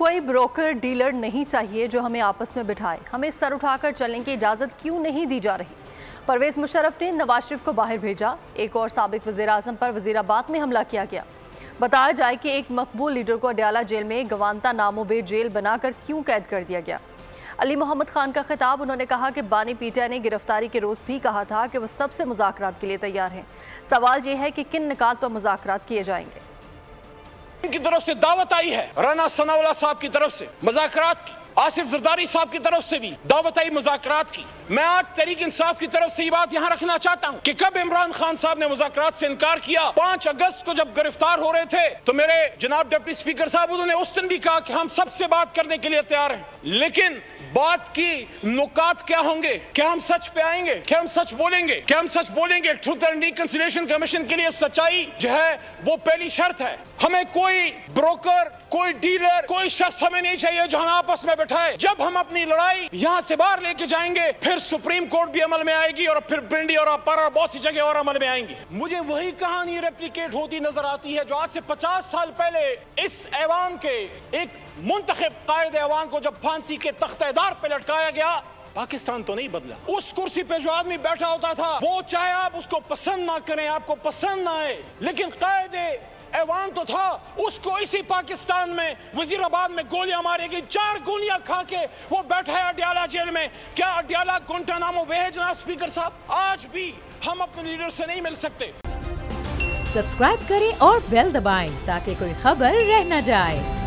कोई broker dealer नहीं चाहिए जो हमें आपस में बिठाए। हमें सर उठाकर चलने की इजाज़त क्यों नहीं दी जा रही? परवेज़ मुशर्रफ ने नवाज शरीफ को बाहर भेजा। एक और साबिक वज़ीर आज़म पर वज़ीराबाद में हमला किया गया। बताया जाए कि एक मकबूल लीडर को अडयाला जेल में गवानता नामोबे जेल बनाकर क्यों कैद कर दिया गया। अली मोहम्मद खान का खिताब। उन्होंने कहा कि बानी पीटीआई ने गिरफ्तारी के रोज़ भी कहा था कि वो सबसे मुज़ाकरात के लिए तैयार हैं। सवाल ये है कि किन निकात पर मुज़ाकरात किए जाएंगे। की तरफ से दावत आई है, राना सनाउल्लाह साहब की तरफ से मुज़ाकरात की, आसिफ जरदारी साहब की तरफ से भी दावत आई मुज़ाकरात की। मैं आज तहरीक इंसाफ की तरफ से ये बात यहाँ रखना चाहता हूँ कि कब इमरान खान साहब ने मुज़ाकरात से इनकार किया। 5 अगस्त को जब गिरफ्तार हो रहे थे तो मेरे जनाब डिप्टी स्पीकर साहब उन्होंने उस दिन भी कहा कि हम सबसे बात करने के लिए तैयार हैं, लेकिन बात की नुकात क्या होंगे? क्या हम सच पे आएंगे? क्या हम सच बोलेंगे? क्या हम सच बोलेंगे? ट्रूथ एंड रिकंसिलिएशन कमीशन के लिए सच्चाई जो है वो पहली शर्त है। हमें कोई ब्रोकर, कोई डीलर, कोई शख्स हमें नहीं चाहिए जो हम आपस में बैठाए। जब हम अपनी लड़ाई यहाँ से बाहर लेके जाएंगे फिर सुप्रीम कोर्ट भी अमल में आएगी और फिर पिंडी और अपर और बहुत सी जगह और अमल में आएंगी। मुझे वही कहानी रेप्लिकेट होती नजर आती है जो आज से 50 साल पहले इस ऐवान के एक मुंतखब कायदे ऐवान को जब फांसी के तख्तेदार पे लटकाया गया। पाकिस्तान तो नहीं बदला। उस कुर्सी पे जो आदमी बैठा होता था वो चाहे आप उसको पसंद ना करें, आपको पसंद ना आए, लेकिन कायदे ऐवान तो था। उसको इसी पाकिस्तान में वजीराबाद में गोलियां मारी गई। 4 गोलियां खा के वो बैठा है अडयाला जेल में। क्या अडयाला गुंटानामो वे है जनाब स्पीकर साहब? आज भी हम अपने लीडर से नहीं मिल सकते। सब्सक्राइब करें और बेल दबाएं ताकि कोई खबर रह न जाए।